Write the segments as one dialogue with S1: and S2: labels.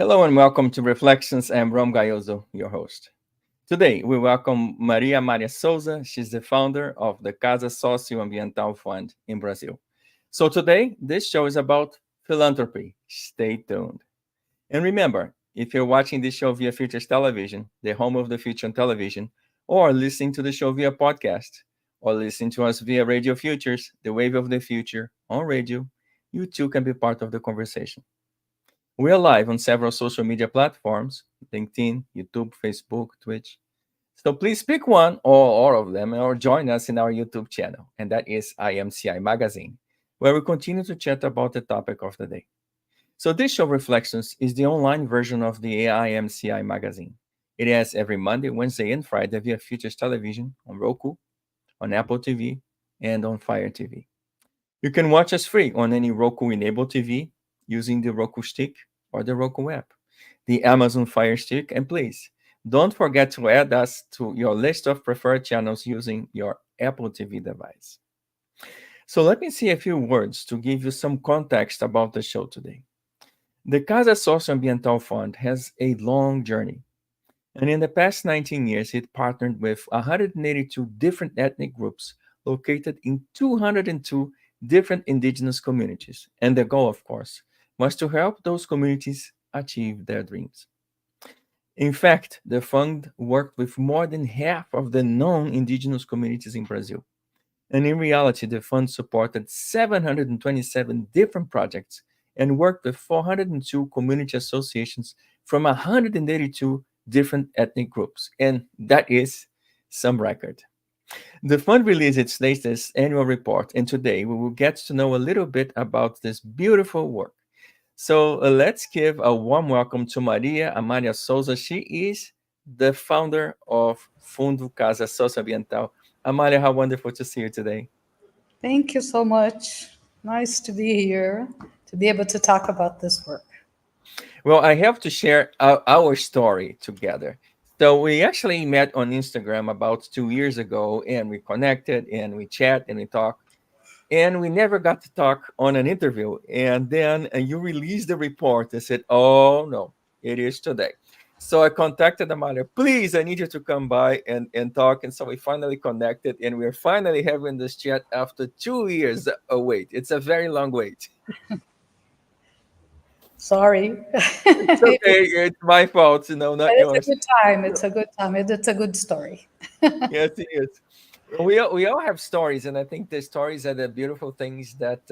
S1: Hello and welcome to Reflections. I'm Rom Gayoso, your host. Today, we welcome Maria Amalia Souza. She's the founder of the Casa Socioambiental Fund in Brazil. So today, this show is about philanthropy. Stay tuned. And remember, if you're watching this show via Futures Television, the home of the future on television, or listening to the show via podcast, or listening to us via Radio Futures, the wave of the future on radio, you too can be part of the conversation. We are live on several social media platforms: LinkedIn, YouTube, Facebook, Twitch. So please pick one or all of them or join us in our YouTube channel, and that is IMCI Magazine, where we continue to chat about the topic of the day. So this show Reflections is the online version of the IMCI Magazine. It airs every Monday, Wednesday, and Friday via Futures Television on Roku, on Apple TV, and on Fire TV. You can watch us free on any Roku-enabled TV using the Roku Stick or the Roku app, the Amazon Fire Stick, and please don't forget to add us to your list of preferred channels using your Apple TV device. So let me say a few words to give you some context about the show today. The Casa Socioambiental Fund has a long journey, and in the past 19 years, it partnered with 182 different ethnic groups located in 202 different indigenous communities. And the goal, of course, was to help those communities achieve their dreams. In fact, the fund worked with more than half of the known indigenous communities in Brazil. And in reality, the fund supported 727 different projects and worked with 402 community associations from 182 different ethnic groups. And that is some record. The fund released its latest annual report, and today we will get to know a little bit about this beautiful work. So let's give a warm welcome to Maria Amalia Souza. She is the founder of Fundo Casa Socioambiental. Amalia, how wonderful to see you today.
S2: Thank you so much. Nice to be here to be able to talk about this work.
S1: Well, I have to share our story together. So we actually met on Instagram about 2 years ago, and we connected and we chat and we talk, and we never got to talk on an interview. And then you released the report and said, "Oh no, it is today." So I contacted Amalia. Please, I need you to come by and talk. And so we finally connected, and we're finally having this chat after 2 years. Oh wait, it's a very long wait.
S2: Sorry.
S1: It's okay. It's my fault, not
S2: It's a
S1: yours.
S2: good time. It's a good time. It's a good story.
S1: Yes, it is. We all have stories, and I think the stories are the beautiful things that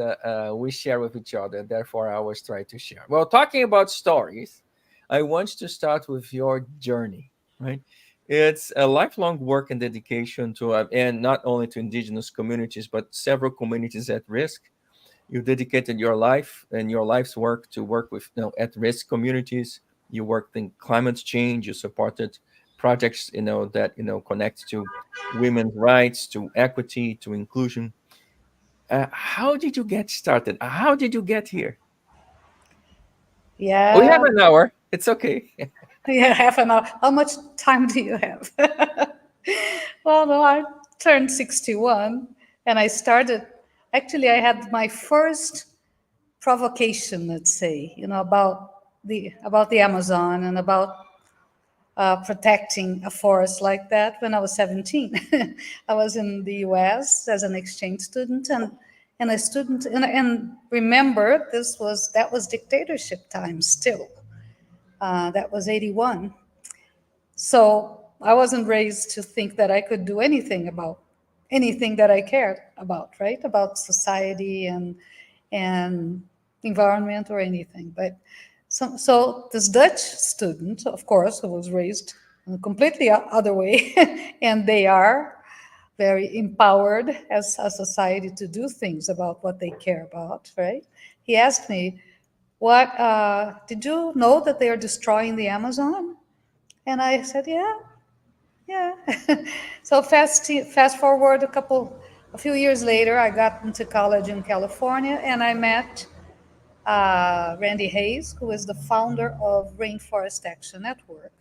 S1: we share with each other. Therefore, I always try to share. Well, talking about stories, I want to start with your journey, right? It's a lifelong work and dedication to, and not only to indigenous communities, but several communities at risk. You dedicated your life and your life's work to work with at-risk communities. You worked in climate change. You supported projects that connect to women's rights, to equity, to inclusion. How did you get started? How did you get here? We have
S2: Yeah.
S1: an hour. It's okay.
S2: Yeah, half an hour. How much time do you have? Well, no, I turned 61 and I started. Actually, I had my first provocation, let's say, about the Amazon and about protecting a forest like that when I was 17. I was in the US as an exchange student and a student and remember that was dictatorship time still. That was 81. So I wasn't raised to think that I could do anything about anything that I cared about, right? About society and environment or anything. But so this Dutch student, of course, who was raised in a completely other way, and they are very empowered as a society to do things about what they care about, right? He asked me, "What did you know that they are destroying the Amazon?" And I said, "Yeah, yeah." So fast forward a few years later, I got into college in California, and I met Randy Hayes, who is the founder of Rainforest Action Network.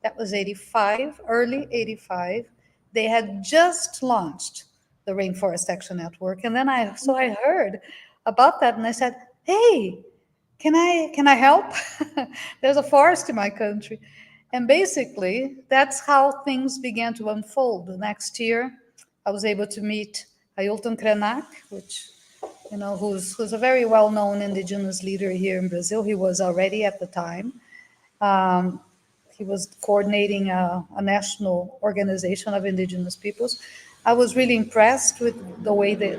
S2: That was 85, early 85. They had just launched the Rainforest Action Network. And then I heard about that and I said, "Hey, can I help? There's a forest in my country. And basically, that's how things began to unfold. The next year, I was able to meet Ailton Krenak, who's a very well-known indigenous leader here in Brazil. He was already at the time. Um, he was coordinating a national organization of indigenous peoples. I was really impressed with the way that,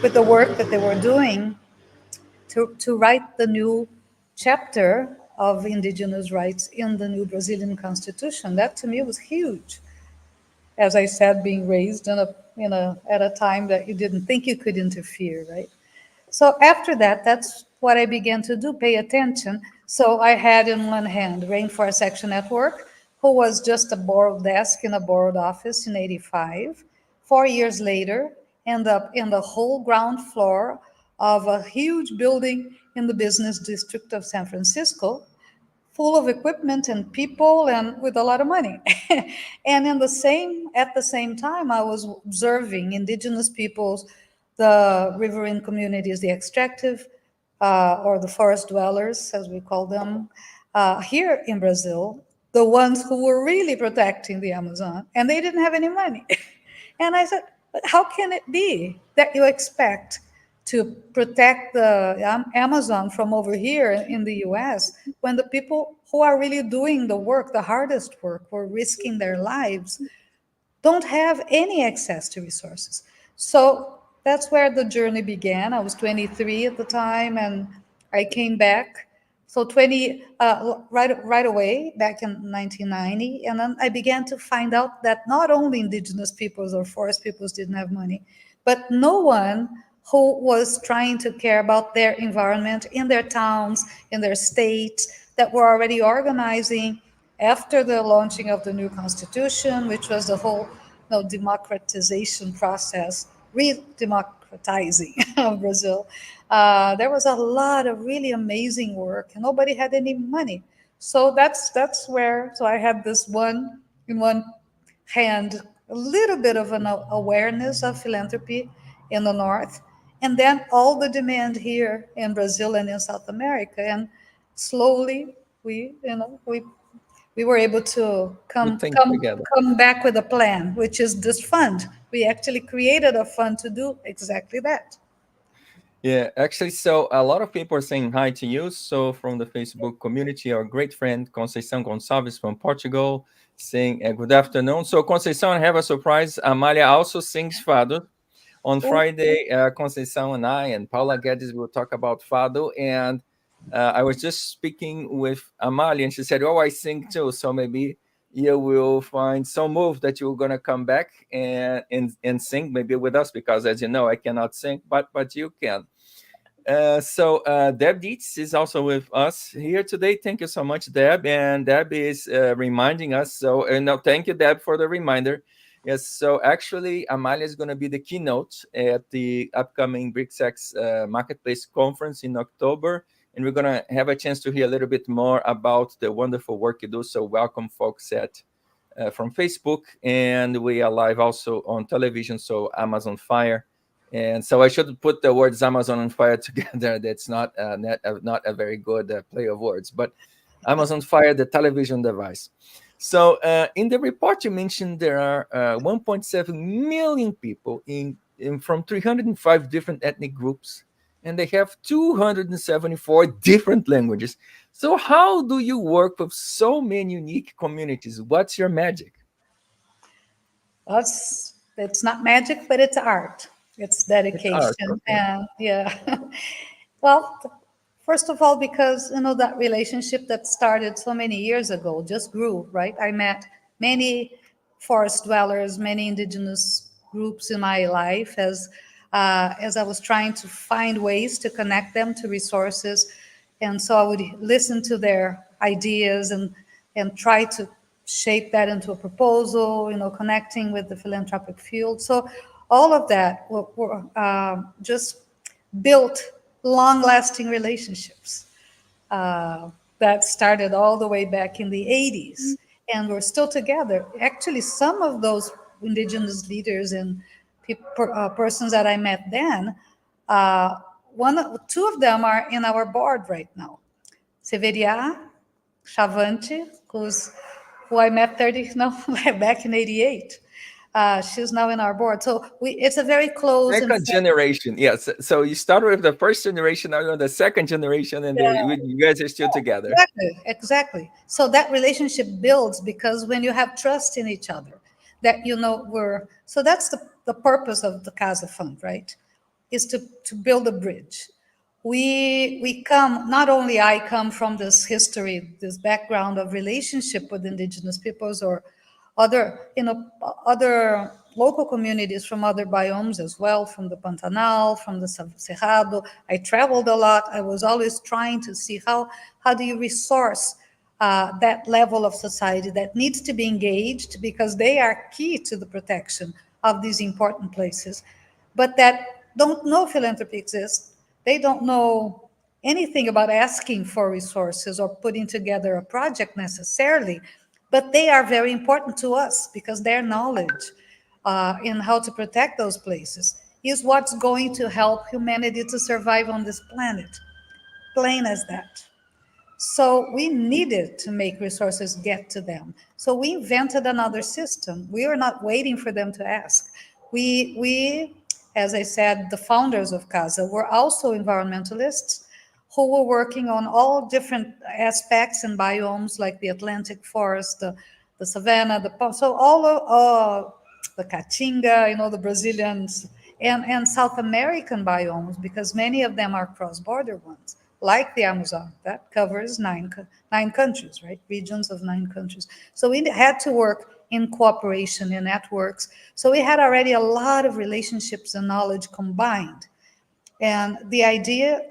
S2: with the work that they were doing to write the new chapter of indigenous rights in the new Brazilian constitution. That to me was huge. As I said, being raised at a time that you didn't think you could interfere, right? So after that, that's what I began to do, pay attention. So I had in one hand Rainforest Action Network, who was just a borrowed desk in a borrowed office in 85. 4 years later, end up in the whole ground floor of a huge building in the business district of San Francisco, full of equipment and people and with a lot of money. And at the same time, I was observing indigenous peoples, the riverine communities, the extractive or the forest dwellers, as we call them, here in Brazil, the ones who were really protecting the Amazon, and they didn't have any money. And I said, but how can it be that you expect to protect the Amazon from over here in the US when the people who are really doing the work, the hardest work, were risking their lives, don't have any access to resources? So that's where the journey began. I was 23 at the time, and I came back. So right away back in 1990, and then I began to find out that not only indigenous peoples or forest peoples didn't have money, but no one who was trying to care about their environment in their towns, in their states, that were already organizing after the launching of the new constitution, which was the whole democratization process, re-democratizing of Brazil. There was a lot of really amazing work, and nobody had any money. So that's where. So I had this one in one hand, a little bit of an awareness of philanthropy in the north, and then all the demand here in Brazil and in South America, and slowly we were able to
S1: We
S2: come
S1: think
S2: come
S1: together.
S2: come back with a plan, which is this fund. We actually created a fund to do exactly that.
S1: Yeah, actually, so a lot of people are saying hi to you. So from the Facebook community, our great friend Conceição Gonçalves from Portugal saying good afternoon. So Conceição, I have a surprise. Amalia also sings fado. On
S2: Oh,
S1: Friday, Conceição and I and Paula Guedes will talk about fado. And I was just speaking with Amalia, and she said, "Oh, I sing too. So maybe you will find some move that you're gonna come back and sing maybe with us, because as you know, I cannot sing, but you can." Deb Dietz is also with us here today. Thank you so much, Deb. And Deb is reminding us. So, no, thank you, Deb, for the reminder. Yes, so actually, Amalia is going to be the keynote at the upcoming BRICS Marketplace Conference in October. And we're going to have a chance to hear a little bit more about the wonderful work you do. So, welcome, folks, from Facebook. And we are live also on television, so Amazon Fire. And so I should put the words Amazon and Fire together. That's not not a very good play of words, but Amazon Fire, the television device. So in the report, you mentioned there are 1.7 million people in from 305 different ethnic groups, and they have 274 different languages. So how do you work with so many unique communities? What's your magic?
S2: it's not magic, but it's art. It's
S1: It's art,
S2: dedication,
S1: okay.
S2: and yeah. Well, first of all, because that relationship that started so many years ago just grew, right? I met many forest dwellers, many indigenous groups in my life as I was trying to find ways to connect them to resources, and so I would listen to their ideas and try to shape that into a proposal, connecting with the philanthropic field. So all of that were just built long-lasting relationships that started all the way back in the 80s, and we're still together. Actually, some of those indigenous leaders and persons that I met then uh, two of them are in our board right now. Severia Chavante, who I met 30 no back in '88. She's now in our board. So it's a very close and
S1: Second generation, yes. So you started with the first generation, now you're on the second generation, and you guys are still together.
S2: exactly, exactly. So that relationship builds because when you have trust in each other, that we're so that's the purpose of the Casa Fund, right? Is to build a bridge. We come, not only I come from this history, this background of relationship with indigenous peoples or other local communities from other biomes as well, from the Pantanal, from the Cerrado. I traveled a lot. I was always trying to see how do you resource that level of society that needs to be engaged because they are key to the protection of these important places, but that don't know philanthropy exists. They don't know anything about asking for resources or putting together a project necessarily, but they are very important to us because their knowledge in how to protect those places is what's going to help humanity to survive on this planet. Plain as that. So we needed to make resources get to them. So we invented another system. We were not waiting for them to ask. We, as I said, the founders of CASA were also environmentalists who were working on all different aspects and biomes like the Atlantic forest, the savanna, so all of the Caatinga, the Brazilians, and South American biomes, because many of them are cross-border ones, like the Amazon, that covers nine countries, right? Regions of 9 countries. So we had to work in cooperation, in networks. So we had already a lot of relationships and knowledge combined. And the idea,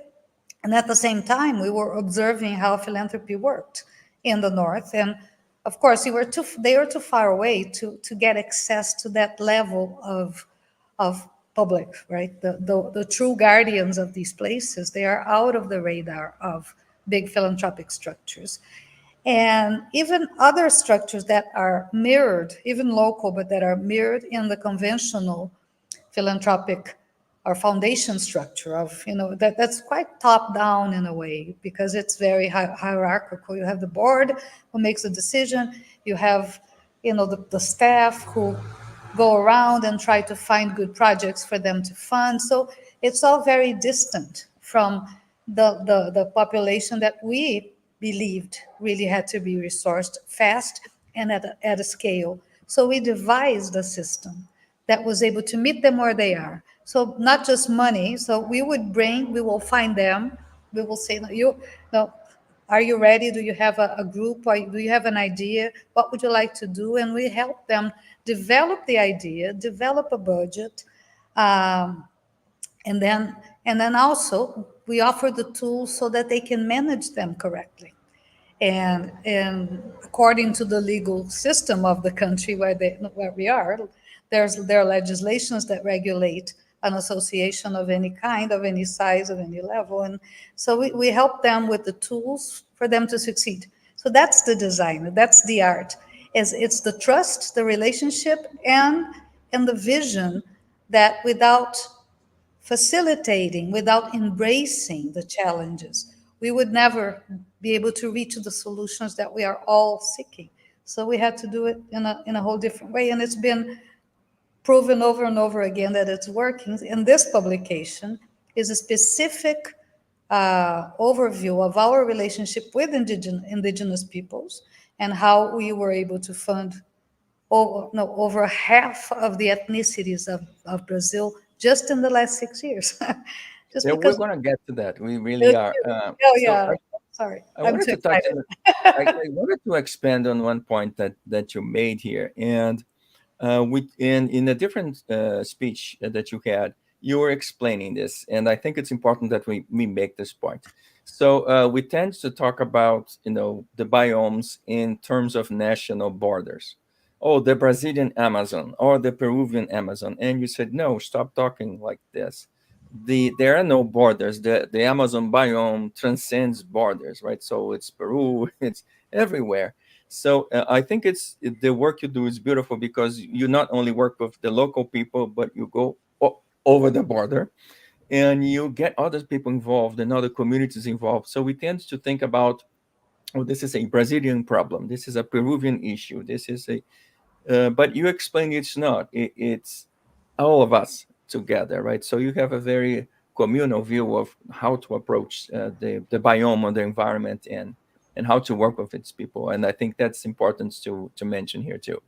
S2: and at the same time, we were observing how philanthropy worked in the North. And of course, they were too far away to get access to that level of public, right? The true guardians of these places, they are out of the radar of big philanthropic structures. And even other structures that are mirrored, even local, but that are mirrored in the conventional philanthropic or foundation structure of that's quite top down in a way because it's very hierarchical. You have the board who makes a decision, you have the staff who go around and try to find good projects for them to fund. So it's all very distant from the population that we believed really had to be resourced fast and at a scale. So we devised a system that was able to meet them where they are. So not just money. So we will find them. We will say, no, are you ready? Do you have a group? Or do you have an idea? What would you like to do? And we help them develop the idea, develop a budget, um, and then also we offer the tools so that they can manage them correctly and according to the legal system of the country where we are, there are legislations that regulate an association of any kind, of any size, of any level, and so we help them with the tools for them to succeed. So that's the design, that's the art. Is it's the trust, the relationship, and the vision that without facilitating, without embracing the challenges, we would never be able to reach the solutions that we are all seeking. So we had to do it in a whole different way. And it's been proven over and over again that it's working. And this publication is a specific overview of our relationship with indigenous peoples and how we were able to fund over half of the ethnicities of Brazil just in the last 6 years. Just
S1: Yeah, we're
S2: because.
S1: going to get to that. We really are.
S2: Oh,
S1: So
S2: yeah. Sorry.
S1: I
S2: I'm
S1: wanted
S2: too
S1: to touch
S2: excited.
S1: on, I wanted to expand on one point that you made here. And in a different speech that you had, you were explaining this. And I think it's important that we make this point. So we tend to talk about, the biomes in terms of national borders. Oh, the Brazilian Amazon or the Peruvian Amazon. And you said, no, stop talking like this. There are no borders. The Amazon biome transcends borders, right? So it's Peru, it's everywhere. So I think the work you do is beautiful because you not only work with the local people, but you go over the border and you get other people involved and other communities involved. So we tend to think about, oh, this is a Brazilian problem, this is a Peruvian issue, this is a but you explain it's not. It's all of us together, right? So you have a very communal view of how to approach the biome or the environment, and how to work with its people. And I think that's important to mention here too.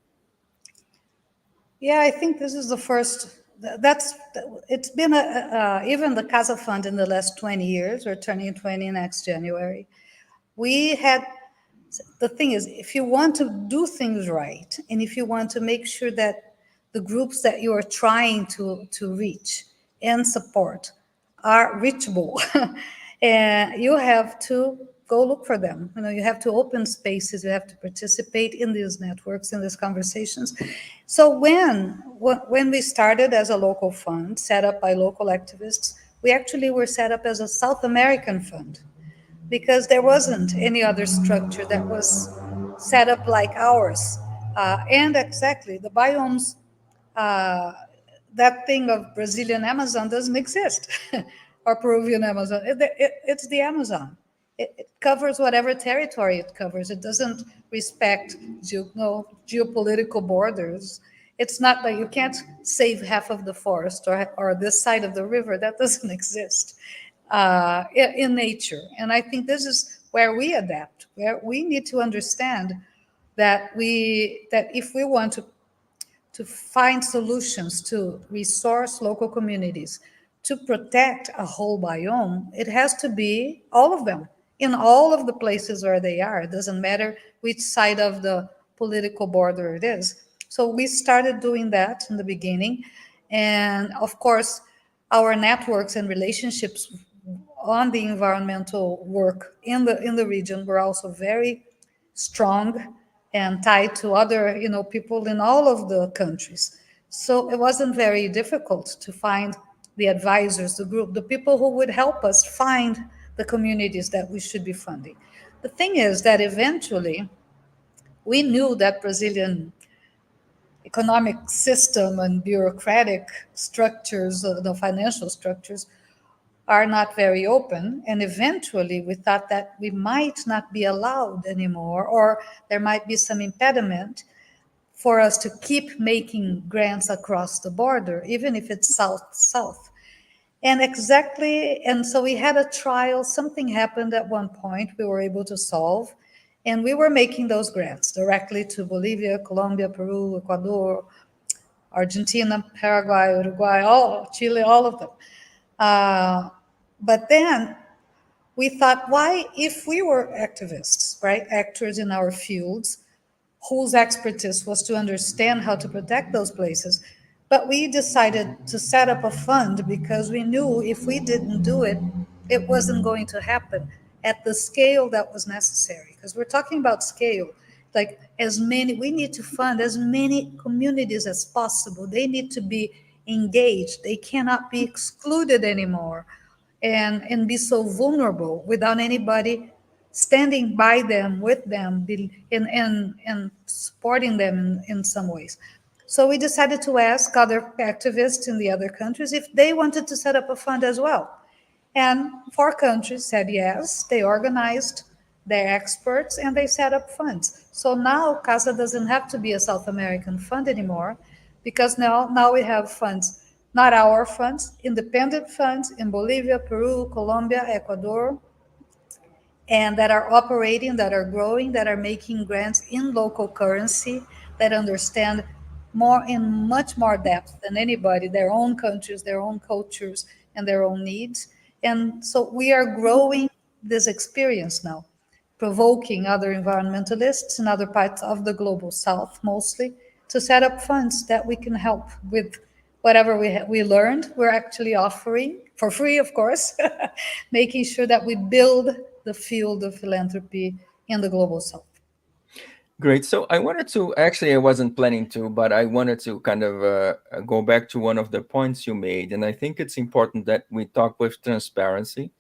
S2: Yeah, I think this is the first. That's it's been even the Casa Fund in the last 20 years. We're turning 20 next January. We had the thing is, if you want to do things right, and if you want to make sure that the groups that you are trying to reach and support are reachable, and you have to go look for them. You know, you have to open spaces, you have to participate in these networks, in these conversations. So when we started as a local fund set up by local activists, we actually were set up as a South American fund because there wasn't any other structure that was set up like ours. And exactly, the biomes, uh, that thing of Brazilian Amazon doesn't exist, or Peruvian Amazon. It's the Amazon. It covers whatever territory it covers. It doesn't respect geopolitical borders. It's not like you can't save half of the forest or this side of the river. That doesn't exist in nature. And I think this is where we adapt, where we need to understand that if we want to find solutions to resource local communities, to protect a whole biome, it has to be all of them in all of the places where they are. It doesn't matter which side of the political border it is. So we started doing that in the beginning. And of course, our networks and relationships on the environmental work in the region were also very strong and tied to other people in all of the countries. So it wasn't very difficult to find the advisors, the group, the people who would help us find the communities that we should be funding. The thing is that eventually we knew that Brazilian economic system and bureaucratic structures, the financial structures, are not very open. And eventually, we thought that we might not be allowed anymore, or there might be some impediment for us to keep making grants across the border, even if it's south-south. And so we had a trial. Something happened at one point we were able to solve. And we were making those grants directly to Bolivia, Colombia, Peru, Ecuador, Argentina, Paraguay, Uruguay, Chile, all of them. Uh, but then we thought, why, if we were activists, right, actors in our fields, whose expertise was to understand how to protect those places, but we decided to set up a fund because we knew if we didn't do it, it wasn't going to happen at the scale that was necessary. Because we're talking about scale, like we need to fund as many communities as possible. They need to be engaged. They cannot be excluded anymore and be so vulnerable without anybody standing by them, with them, and supporting them in some ways. So we decided to ask other activists in the other countries if they wanted to set up a fund as well. And four countries said yes. They organized their experts and they set up funds. So now CASA doesn't have to be a South American fund anymore because now we have funds, not our funds, independent funds in Bolivia, Peru, Colombia, Ecuador, and that are operating, that are growing, that are making grants in local currency, that understand more in much more depth than anybody their own countries, their own cultures, and their own needs. And so we are growing this experience now, provoking other environmentalists in other parts of the global south mostly to set up funds that we can help with whatever we learned. We're actually offering for free, of course, making sure that we build the field of philanthropy in the global south.
S1: Great. So I wanted to actually, I wasn't planning to, but I wanted to kind of go back to one of the points you made. And I think it's important that we talk with transparency.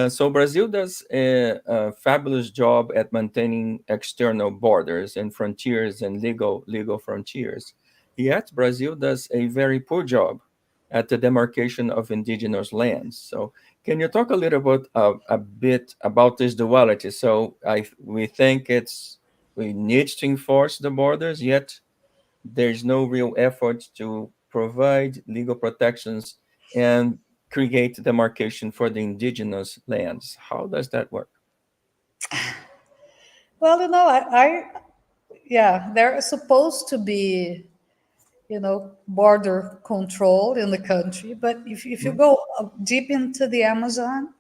S1: So Brazil does a fabulous job at maintaining external borders and frontiers and legal frontiers. Yet Brazil does a very poor job at the demarcation of indigenous lands. So, can you talk a little bit a bit about this duality? So, we think we need to enforce the borders, yet there's no real effort to provide legal protections and create demarcation for the indigenous lands. How does that work?
S2: Well, yeah, there is supposed to be, border control in the country. But if you
S1: Mhm.
S2: go deep into the Amazon,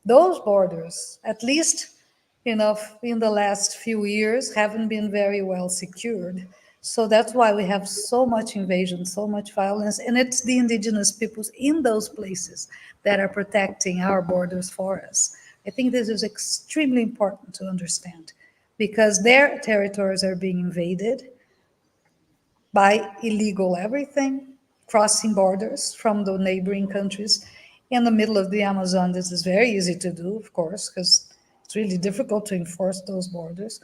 S2: those borders, at least, in the last few years, haven't been very well secured. So that's why we have so much invasion, so much violence. And it's the indigenous peoples in those places that are protecting our borders for us. I think this is extremely important to understand because their territories are being invaded by illegal everything, crossing borders from the neighboring countries. In the middle of the Amazon, this is very easy to do, of course, because it's really difficult to enforce those borders.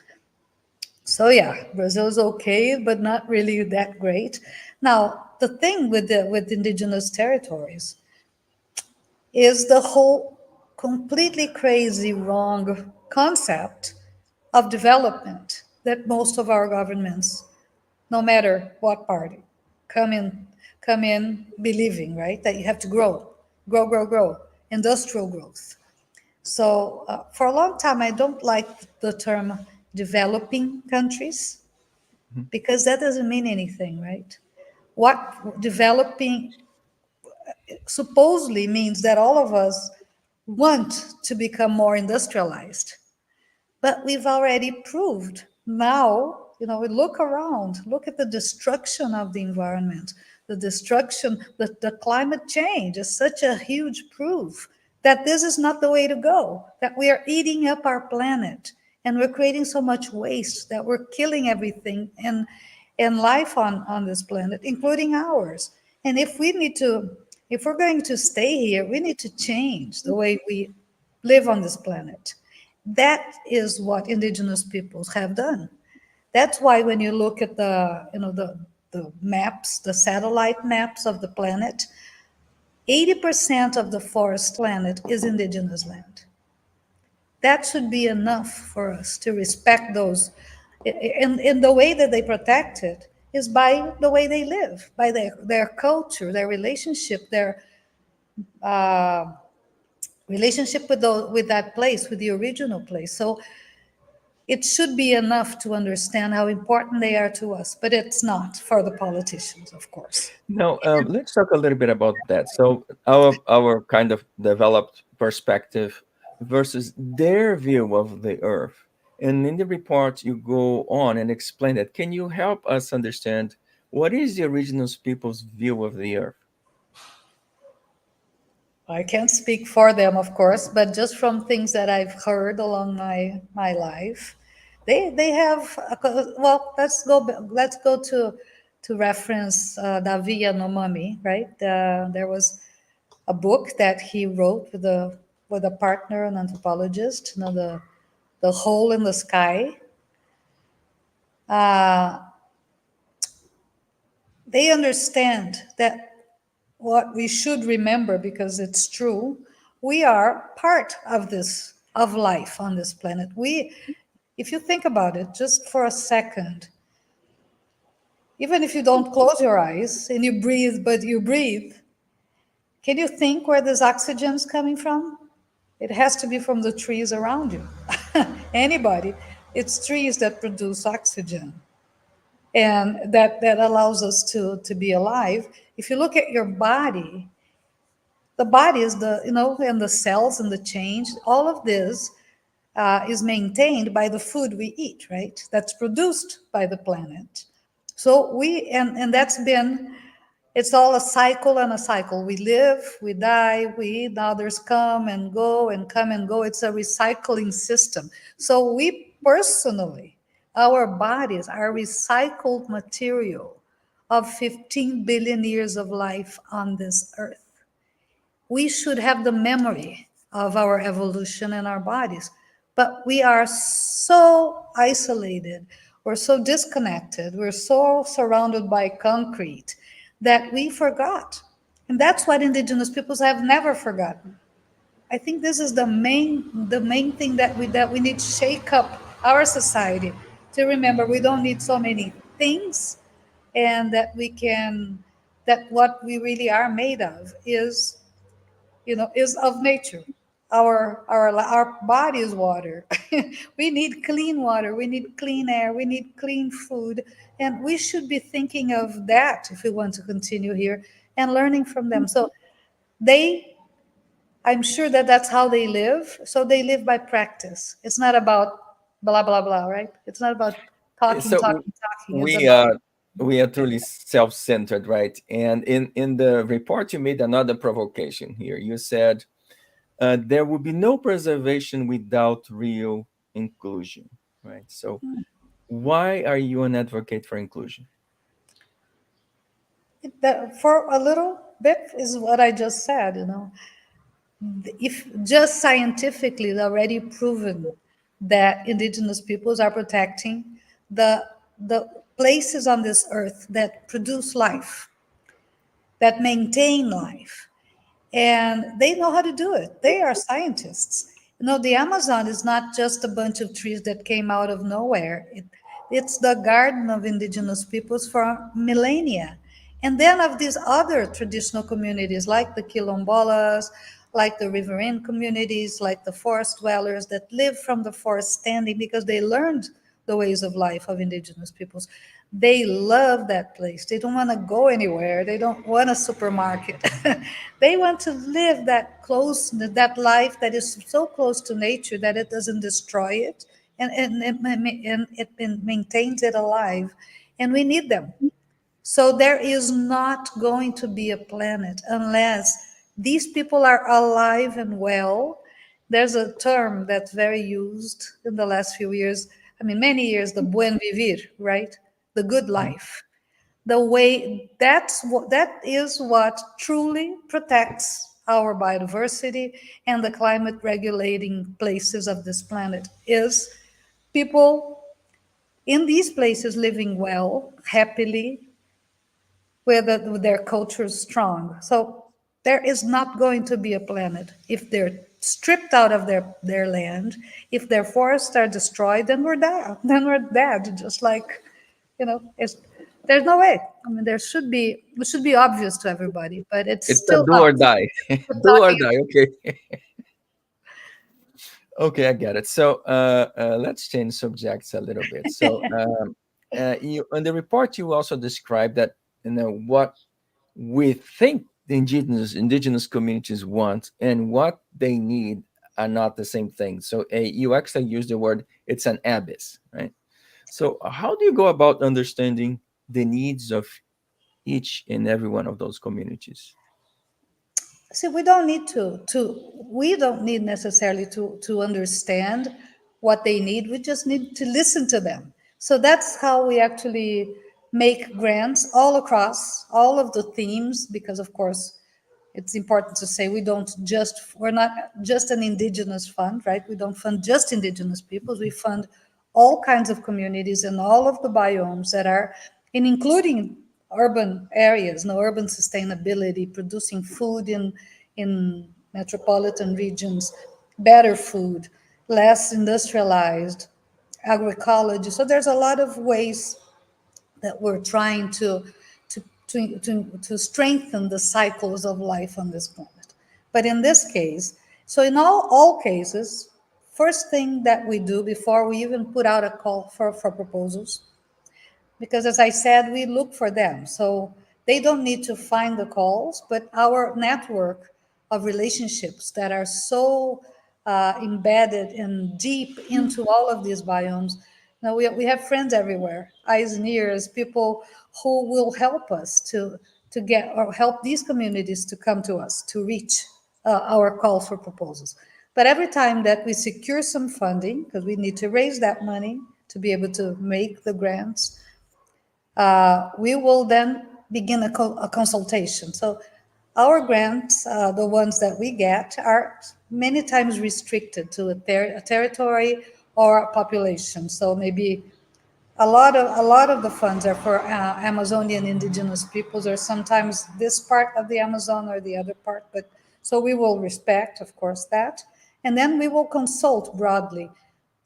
S2: So yeah, Brazil is okay, but not really that great. Now, the thing with indigenous territories is the whole completely crazy wrong concept of development that most of our governments, no matter what party, come in, come in believing, right? That you have to grow, grow, grow, grow, industrial growth. So for a long time, I don't like the term developing countries
S1: Mhm.
S2: because that doesn't mean anything, right? What developing supposedly means that all of us want to become more industrialized. But we've already proved now, we look around, look at the destruction of the environment, the destruction, the climate change is such a huge proof that this is not the way to go, that we are eating up our planet and we're creating so much waste that we're killing everything and life on this planet, including ours. And if we're going to stay here, we need to change the way we live on this planet. That is what indigenous peoples have done. That's why when you look at the maps, the satellite maps of the planet, 80% of the forest planet is indigenous land. That should be enough for us to respect those. And the way that they protect it is by the way they live, by their culture, their relationship, their relationship with that place, with the original place. So it should be enough to understand how important they are to us, but it's not for the politicians, of course.
S1: Now, let's talk a little bit about that. So, our kind of developed perspective versus their view of the Earth. And in the report, you go on and explain that. Can you help us understand what is the original people's view of the Earth?
S2: I can't speak for them, of course, but just from things that I've heard along my life, they have well. Let's go to reference Davi Yanomami, right? There was a book that he wrote with a partner, an anthropologist, the hole in the sky. Uh, they understand that what we should remember, because it's true, we are part of this of life on this planet. If you think about it just for a second, even if you don't close your eyes and you breathe, but you breathe, can you think where this oxygen is coming from? It has to be from the trees around you. Anybody, it's trees that produce oxygen, and that allows us to be alive. If you look at your body, the body is and the cells and the change, all of this is maintained by the food we eat, right? That's produced by the planet. So and that's been, it's all a cycle and a cycle. We live, we die, we eat, others come and go and come and go. It's a recycling system. So we personally, our bodies are recycled material of 15 billion years of life on this earth. We should have the memory of our evolution and our bodies, but we are so isolated, we're so disconnected, we're so surrounded by concrete that we forgot. And that's what indigenous peoples have never forgotten. I think this is the main thing that we need to shake up our society to remember we don't need so many things, and that what we really are made of is of nature. Our body is water. We need clean water, we need clean air, we need clean food, and we should be thinking of that if we want to continue here and learning from them. So they I'm sure that that's how they live. So they live by practice. It's not about blah blah blah, right? It's not about talking,
S1: So
S2: talking, talking. It's
S1: we
S2: about
S1: are we are truly self-centered, right? And in the report, you made another provocation here. You said there will be no preservation without real inclusion, right? So why are you an advocate for inclusion?
S2: that for a little bit is what I just said. If just scientifically already proven that indigenous peoples are protecting the the places on this earth that produce life, that maintain life, and they know how to do it. They are scientists. The Amazon is not just a bunch of trees that came out of nowhere. It's the garden of indigenous peoples for millennia. And then of these other traditional communities, like the Quilombolas, like the riverine communities, like the forest dwellers that live from the forest standing because they learned the ways of life of indigenous peoples. They love that place. They don't want to go anywhere. They don't want a supermarket. They want to live that life that is so close to nature that it doesn't destroy it, and it maintains it alive. And we need them. So there is not going to be a planet unless these people are alive and well. There's a term that's very used in the last few years, I mean, many years, the buen vivir, right? The good life. The way that is what truly protects our biodiversity and the climate regulating places of this planet is people in these places living well, happily, with their culture strong. So there is not going to be a planet if they're stripped out of their land, if their forests are destroyed, then we're dead. Then we're dead. Just like, there's no way. I mean, it should be obvious to everybody, but it's
S1: It's a
S2: still
S1: do or
S2: us
S1: die. Do or
S2: talking.
S1: die. Okay. Okay, I get it. So let's change subjects a little bit. So you in the report you also described that what we think the indigenous communities want and what they need are not the same thing. So you actually use the word it's an abyss, right? So how do you go about understanding the needs of each and every one of those communities?
S2: See, we don't need we don't need necessarily to understand what they need. We just need to listen to them. So that's how we actually make grants all across all of the themes, because of course it's important to say we're not just an indigenous fund, right? We don't fund just indigenous peoples. We fund all kinds of communities and all of the biomes that are in, including urban areas, no urban sustainability, producing food in metropolitan regions, better food, less industrialized, agroecology. So there's a lot of ways that we're trying to strengthen the cycles of life on this planet. But in this case, so in all cases, first thing that we do before we even put out a call for proposals, because as I said, we look for them. So they don't need to find the calls, but our network of relationships that are so embedded and deep into all of these biomes. Now we have friends everywhere, eyes and ears, people who will help us to get or help these communities to come to us to reach our call for proposals. But every time that we secure some funding, because we need to raise that money to be able to make the grants, we will then begin a consultation. So our grants, the ones that we get, are many times restricted to a territory or a population. So maybe A lot of the funds are for Amazonian indigenous peoples, or sometimes this part of the Amazon or the other part. But so we will respect, of course, that, and then we will consult broadly.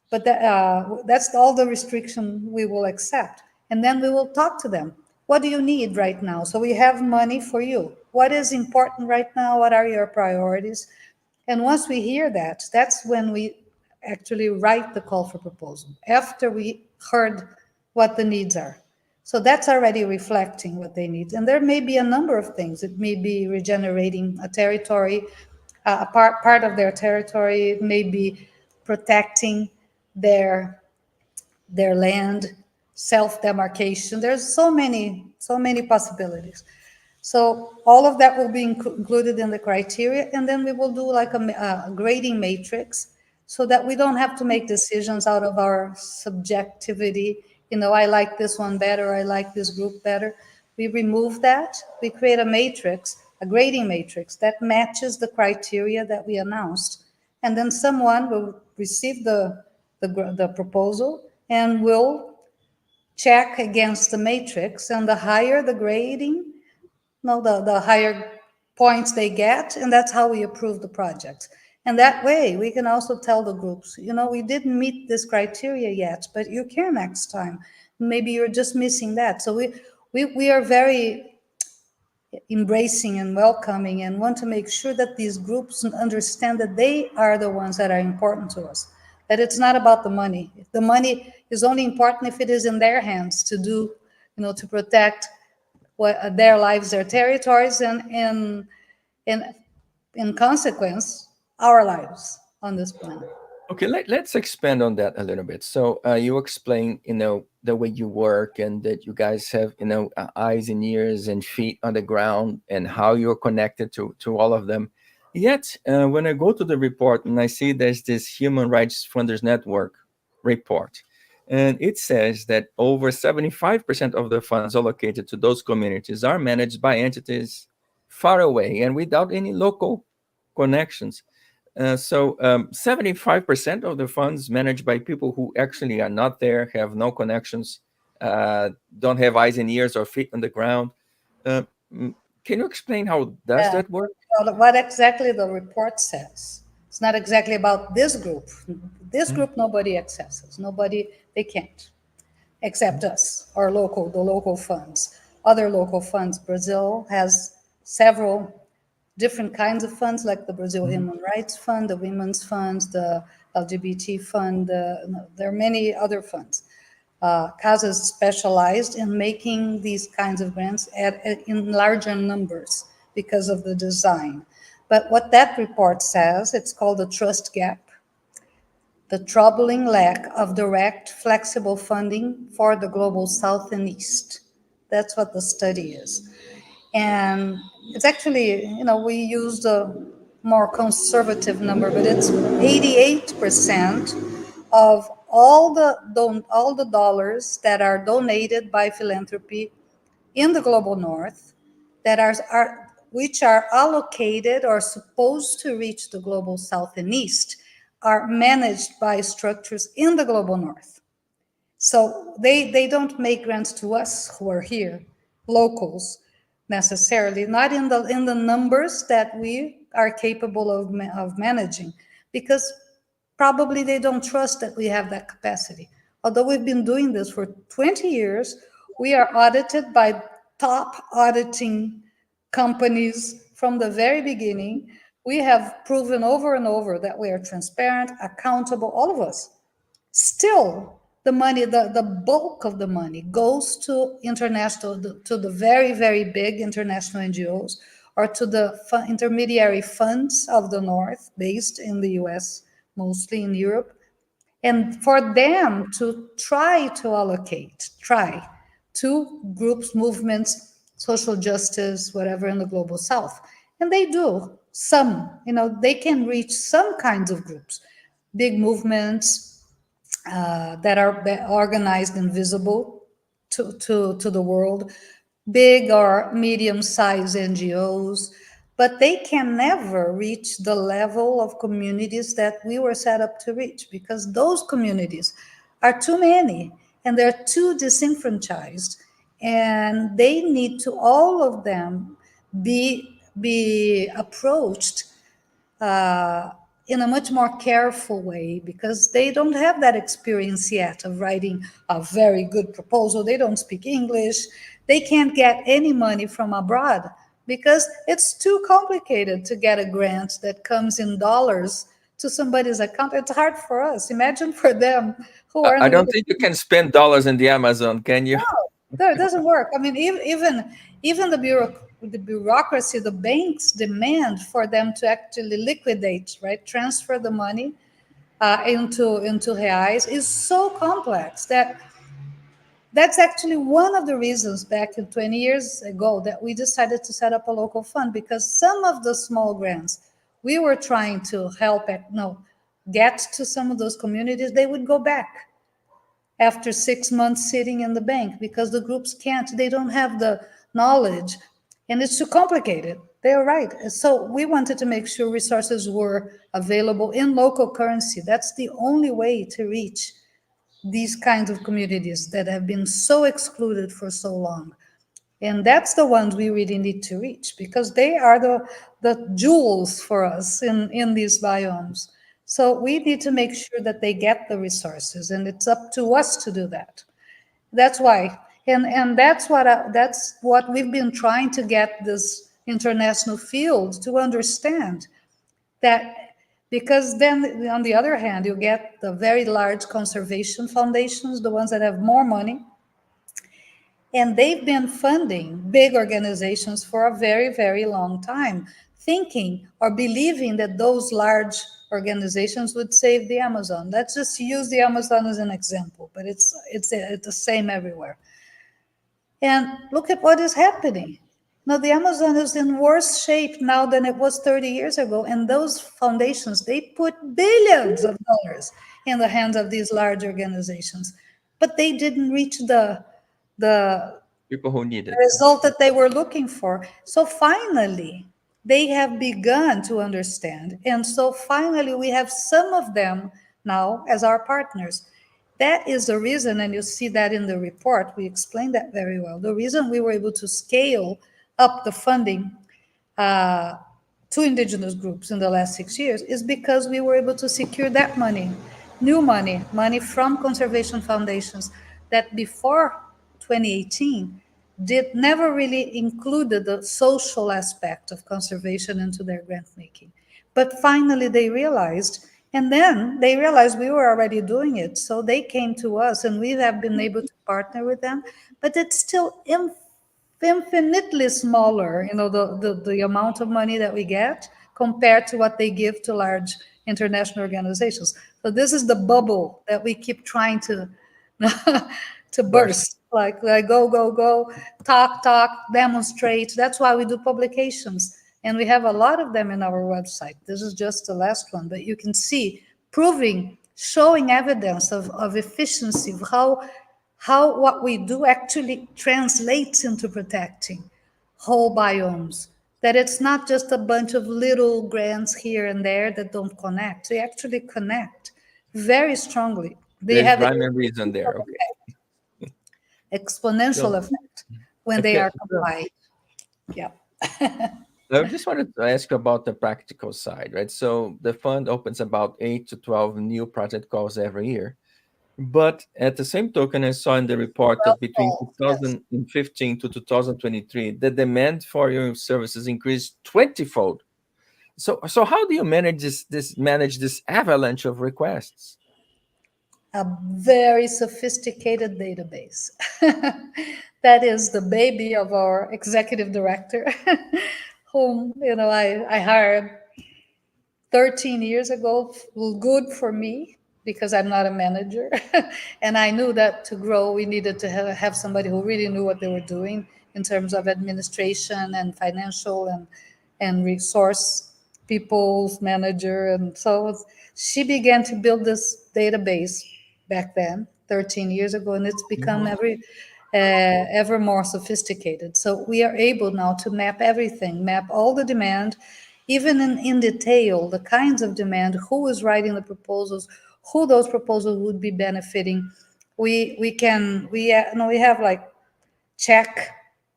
S2: But that's all the restriction we will accept, and then we will talk to them. What do you need right now? So we have money for you. What is important right now? What are your priorities? And once we hear that, that's when we actually write the call for proposal, after we heard what the needs are. So that's already reflecting what they need. And there may be a number of things. It may be regenerating a territory, part of their territory. It may be protecting their their land, self-demarcation. There's so many possibilities. So all of that will be included in the criteria, and then we will do like a grading matrix so that we don't have to make decisions out of our subjectivity. I like this one better, I like this group better. We remove that, we create a matrix, a grading matrix that matches the criteria that we announced. And then someone will receive the proposal and will check against the matrix, and the higher the grading, no, the higher points they get, and that's how we approve the project. And that way, we can also tell the groups, we didn't meet this criteria yet, but you can next time. Maybe you're just missing that. So we are very embracing and welcoming, and want to make sure that these groups understand that they are the ones that are important to us. That it's not about the money. The money is only important if it is in their hands to do, to protect their lives, their territories, and in consequence, our lives on this planet.
S1: Okay, let's expand on that a little bit. So you explain, the way you work, and that you guys have, eyes and ears and feet on the ground, and how you're connected to all of them. Yet, when I go to the report and I see there's this Human Rights Funders Network report, and it says that over 75% of the funds allocated to those communities are managed by entities far away and without any local connections. 75% of the funds managed by people who actually are not there, have no connections, don't have eyes and ears or feet on the ground. Uh, mm, can you explain how does
S2: Yeah.
S1: that work?
S2: Well, what exactly the report says. It's not exactly about this group. This
S1: Mm,
S2: group, nobody accesses. Nobody, they can't, except us, the local funds. Other local funds. Brazil has several different kinds of funds, like the Brazil
S1: mm,
S2: Human Rights Fund, the Women's Funds, the LGBT Fund. There are many other funds. CASA is specialized in making these kinds of grants in larger numbers because of the design. But what that report says, it's called the trust gap, the troubling lack of direct, flexible funding for the global South and East. That's what the study is. And it's actually, we used a more conservative number, but it's 88% of all the dollars that are donated by philanthropy in the global north, that are which are allocated or supposed to reach the global south and east, are managed by structures in the global north. So they don't make grants to us who are here, locals, necessarily, not in the numbers that we are capable of managing, because probably they don't trust that we have that capacity. Although we've been doing this for 20 years, we are audited by top auditing companies from the very beginning. We have proven over and over that we are transparent, accountable, all of us. Still, the money, the bulk of the money goes to to the very, very big international NGOs, or to the intermediary funds of the North, based in the US, mostly in Europe, and for them to try to groups, movements, social justice, whatever, in the global South. And they do some, they can reach some kinds of groups, big movements, that are organized and visible to the world, big or medium-sized NGOs, but they can never reach the level of communities that we were set up to reach, because those communities are too many, and they're too disenfranchised, and they need to all of them be approached uh, in a much more careful way, because they don't have that experience yet of writing a very good proposal. They don't speak English. They can't get any money from abroad because it's too complicated to get a grant that comes in dollars to somebody's account. It's hard for us. Imagine for them who are in
S1: I
S2: the
S1: don't think you can spend dollars in the Amazon, can you?
S2: no, it doesn't work. I mean, even the bureaucracy, the banks demand for them to actually liquidate, right, transfer the money into reais is so complex that that's actually one of the reasons back in 20 years ago that we decided to set up a local fund, because some of the small grants we were trying to help no, get to some of those communities, they would go back after 6 months sitting in the bank because the groups can't, they don't have the knowledge, and it's too complicated. They're right. So we wanted to make sure resources were available in local currency. That's the only way to reach these kinds of communities that have been so excluded for so long. And that's the ones we really need to reach, because they are the jewels for us in these biomes. So we need to make sure that they get the resources, and it's up to us to do that. That's why, and that's what we've been trying to get this international field to understand, that because then on the other hand you get the very large conservation foundations, the ones that have more money, and they've been funding big organizations for a very, very long time, thinking or believing that those large organizations would save the Amazon. Let's just use the Amazon as an example, but it's the same everywhere. And look at what is happening. Now, the Amazon is in worse shape now than it was 30 years ago. And those foundations, they put billions of dollars in the hands of these large organizations. But they didn't reach the
S1: People who need it.
S2: result that they were looking for. So finally, they have begun to understand. And so finally, we have some of them now as our partners. That is the reason, and you see that in the report, we explain that very well. The reason we were able to scale up the funding uh, to indigenous groups in the last 6 years is because we were able to secure that money, new money, money from conservation foundations that before 2018 did never really included the social aspect of conservation into their grant making. But finally they realized, and then they realized we were already doing it. So they came to us and we have been able to partner with them, but it's still infinitely smaller, the amount of money that we get compared to what they give to large international organizations. So this is the bubble that we keep trying to to
S1: Burst.
S2: burst. Like go, talk, demonstrate. That's why we do publications, and we have a lot of them in our website. This is just the last one, but you can see proving, showing evidence of efficiency, of how what we do actually translates into protecting whole biomes. That it's not just a bunch of little grants here and there that don't connect. They actually connect very strongly. They
S1: There's
S2: have
S1: rhyme and reason there. Okay.
S2: exponential
S1: So,
S2: effect when they
S1: okay.
S2: are combined. Yeah.
S1: I just wanted to ask you about the practical side, right? So the fund opens about 8 to 12 new project calls every year. But at the same token, I saw in the report that between
S2: Yes.
S1: 2015 to 2023, the demand for your services increased 20-fold. So how do you manage this avalanche of requests?
S2: A very sophisticated database. That is the baby of our executive director, whom I hired 13 years ago. Good for me because I'm not a manager. And I knew that to grow, we needed to have somebody who really knew what they were doing in terms of administration and financial and resource people's manager. And so she began to build this database back then, 13 years ago, and it's become ever more sophisticated. So we are able now to map everything, map all the demand, even in detail, the kinds of demand, who is writing the proposals, who those proposals would be benefiting, we have like check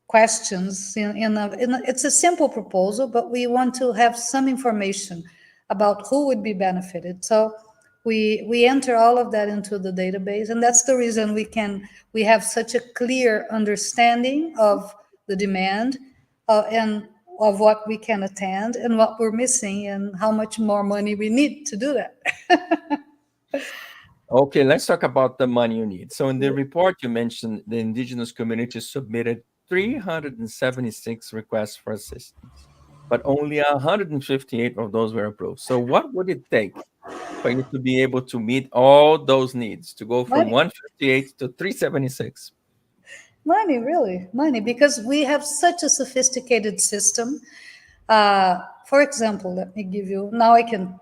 S2: questions it's a simple proposal, but we want to have some information about who would be benefited. So we enter all of that into the database, and that's the reason we have such a clear understanding of the demand, and of what we can attend and what we're missing and how much more money we need to do that.
S1: Okay, let's talk about the money you need. So in the report, you mentioned the indigenous community submitted 376 requests for assistance, but only 158 of those were approved. So what would it take for you to be able to meet all those needs, to go from
S2: Money.
S1: 158 to 376?
S2: Money, really, money, because we have such a sophisticated system. For example, let me give you, now I can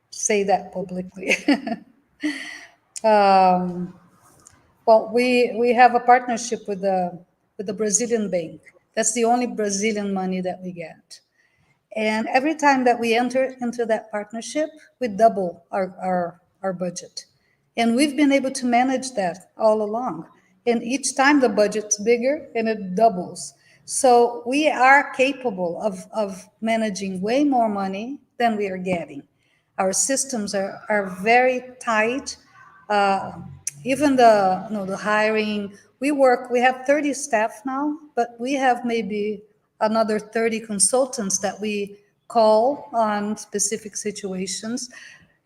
S2: say that publicly. um, well, we have a partnership with the Brazilian bank. That's the only Brazilian money that we get. And every time that we enter into that partnership, we double our budget. And we've been able to manage that all along. And each time the budget's bigger and it doubles. So we are capable of managing way more money than we are getting. Our systems are very tight. Uh, Even the hiring, we have 30 staff now, but we have maybe another 30 consultants that we call on specific situations.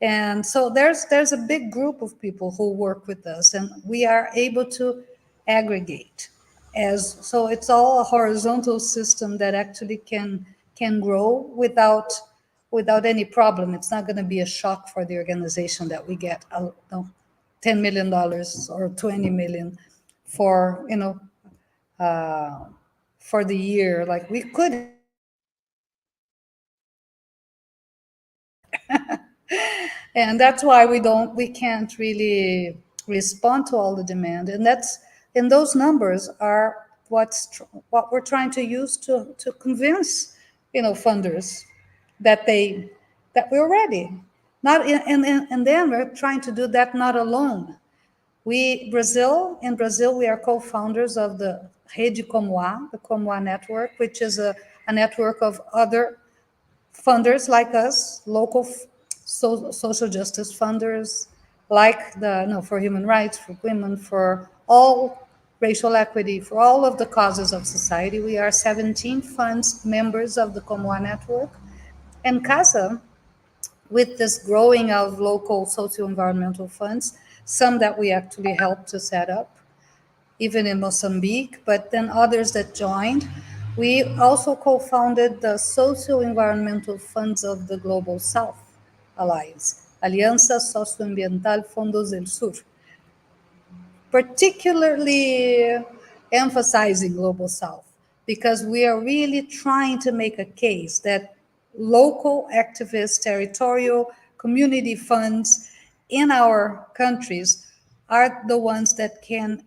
S2: And so there's a big group of people who work with us, and we are able to aggregate. As so it's all a horizontal system that actually can grow without any problem. It's not going to be a shock for the organization that we get no, $10 million or 20 million for uh, for the year. Like we could have and that's why we can't really respond to all the demand. And those numbers are what we're trying to use to convince funders that we're ready. Not and then we're trying to do that not alone. In Brazil, we are co-founders of the Rede Comoá, the Comoá network, which is a network of other funders like us, local social justice funders, like for human rights, for women, for all racial equity, for all of the causes of society. We are 17 funds members of the Comoá network. And CASA, with this growing of local socio-environmental funds, some that we actually helped to set up, even in Mozambique, but then others that joined. We also co-founded the Socio-Environmental Funds of the Global South Alliance, Aliança Socioambiental Fondos del Sur, particularly emphasizing Global South, because we are really trying to make a case that local activists, territorial community funds in our countries are the ones that can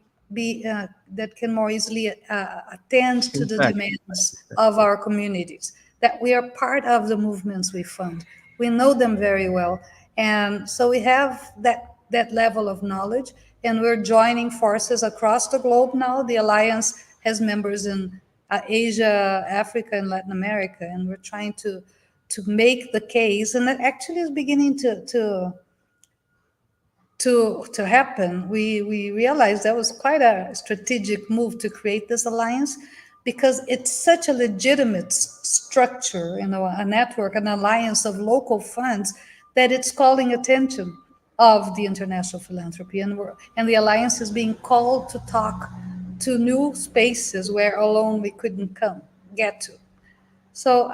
S2: more easily attend to the
S1: Impact.
S2: demands of our communities. That we are part of the movements we fund. We know them very well, and so we have that level of knowledge. And we're joining forces across the globe now. The alliance has members in Asia, Africa, and Latin America, and we're trying to make the case, and that actually is beginning to happen. We realized that was quite a strategic move to create this alliance, because it's such a legitimate structure, a network, an alliance of local funds, that it's calling attention of the international philanthropy, and the alliance is being called to talk to new spaces where alone we couldn't get to. So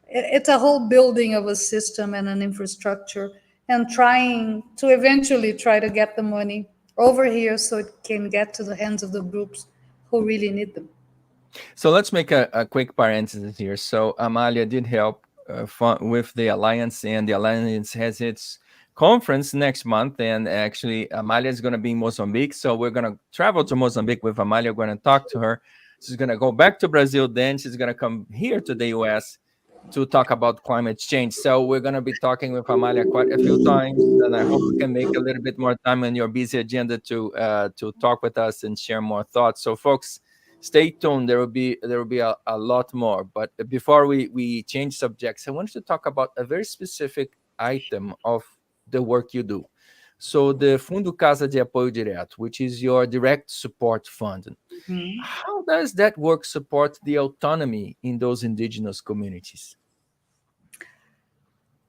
S2: it's a whole building of a system and an infrastructure, and trying to eventually try to get the money over here so it can get to the hands of the groups who really need them.
S1: So let's make a quick parenthesis here. So Amalia did help with the Alliance, and the Alliance has its conference next month. And actually, Amalia is going to be in Mozambique. So we're going to travel to Mozambique with Amalia. We're going to talk to her. She's going to go back to Brazil. Then she's going to come here to the US to talk about climate change. So we're going to be talking with Amalia quite a few times, and I hope we can make a little bit more time on your busy agenda to talk with us and share more thoughts. So, folks, stay tuned. There will be a lot more. But before we change subjects, I wanted to talk about a very specific item of the work you do. So, the Fundo Casa de Apoio Direto, which is your direct support fund. How does that work support the autonomy in those indigenous communities?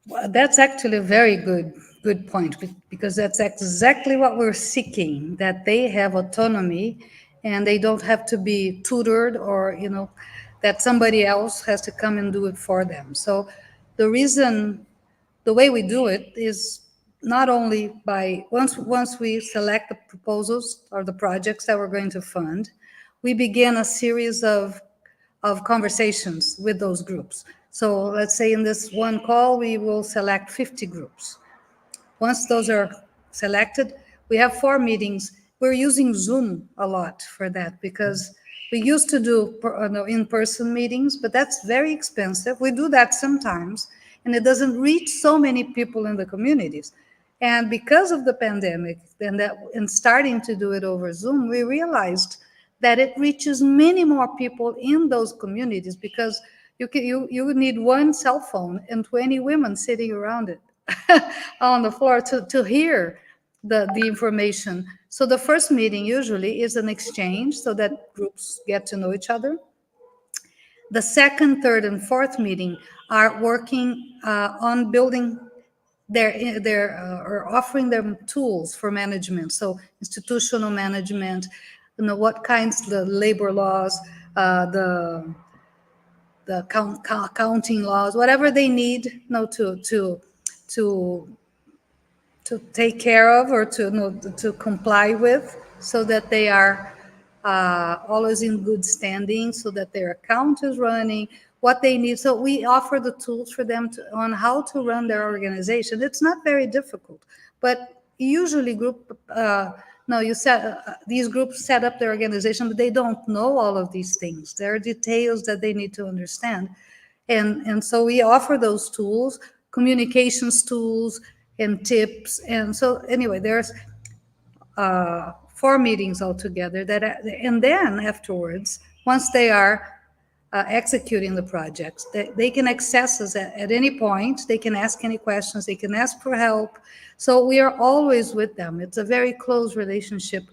S2: Well, that's actually a very good point because that's exactly what we're seeking, that they have autonomy and they don't have to be tutored or that somebody else has to come and do it for them. So the way we do it is not only by once we select the proposals or the projects that we're going to fund, we begin a series of conversations with those groups. So let's say in this one call, we will select 50 groups. Once those are selected, we have 4 meetings. We're using Zoom a lot for that because we used to do in-person meetings, but that's very expensive. We do that sometimes, and it doesn't reach so many people in the communities. And because of the pandemic and starting to do it over Zoom, we realized that it reaches many more people in those communities because you need one cell phone and 20 women sitting around it on the floor to hear the information. So the first meeting usually is an exchange so that groups get to know each other. The second, third, and fourth meeting are working on building or offering them tools for management. So institutional management, what kinds the labor laws, the counting laws, whatever they need, to to take care of or to comply with, so that they are always in good standing, so that their account is running, what they need. So we offer the tools for them on how to run their organization. It's not very difficult, but usually no, these groups set up their organization, but they don't know all of these things. There are details that they need to understand. And so we offer those tools, communications tools and tips. And so anyway, there's 4 meetings altogether and then afterwards, once they are executing the projects, they can access us at any point. They can ask any questions, they can ask for help. So we are always with them. It's a very close relationship,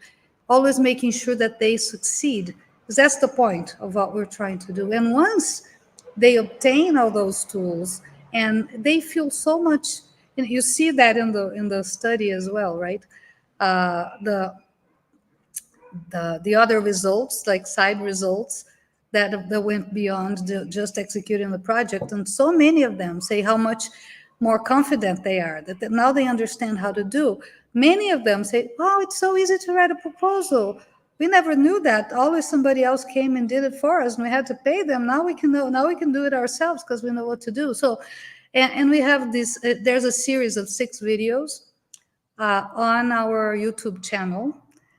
S2: always making sure that they succeed, because that's the point of what we're trying to do. And once they obtain all those tools and they feel so much, you see that in the study as well, right? The other results, like side results, that went beyond just executing the project. And so many of them say how much more confident they are, that now they understand how to do. Many of them say, oh, it's so easy to write a proposal. We never knew that. Always somebody else came and did it for us, and we had to pay them. Now we can do it ourselves because we know what to do. So, and we have this. There's a series of 6 videos on our YouTube channel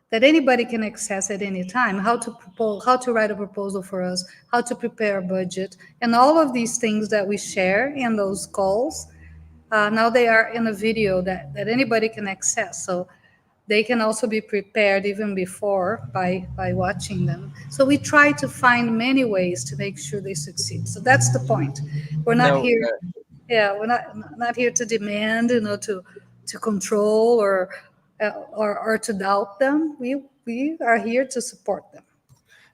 S2: that anybody can access at any time. How to propose, how to write a proposal for us, how to prepare a budget, and all of these things that we share in those calls. Now they are in a video that anybody can access. So they can also be prepared even before by watching them. So we try to find many ways to make sure they succeed. So that's the point. We're not
S1: Now,
S2: here. Yeah, we're not here to demand, to control or to doubt them. We are here to support them.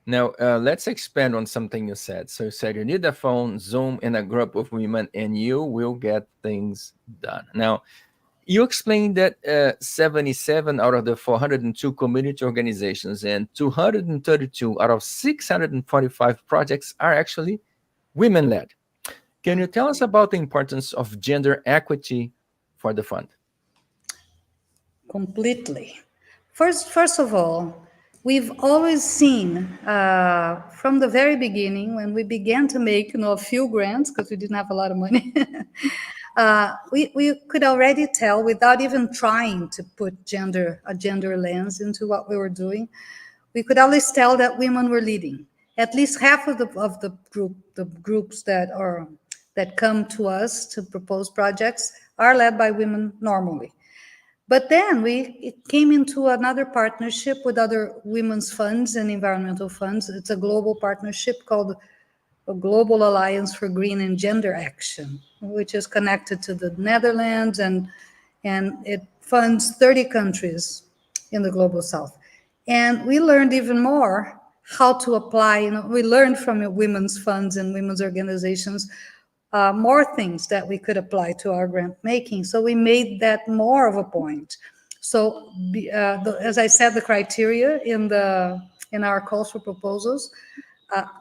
S1: Now, let's expand on something you said. So you said you need a phone, Zoom, and a group of women, and you will get things done. Now, you explained that 77 out of the 402 community organizations and 232 out of 645 projects are actually women-led. Can you tell us about the importance of gender equity for the fund?
S2: Completely. First of all, we've always seen from the very beginning, when we began to make a few grants, because we didn't have a lot of money, we could already tell, without even trying to put a gender lens into what we were doing, we could always tell that women were leading. At least half of the groups that are that come to us to propose projects are led by women normally. But then it came into another partnership with other women's funds and environmental funds. It's a global partnership called a Global Alliance for Green and Gender Action, which is connected to the Netherlands, and it funds 30 countries in the global south. And we learned even more how to apply, we learned from women's funds and women's organizations more things that we could apply to our grant making. So we made that more of a point. So as I said, the criteria in our calls for proposals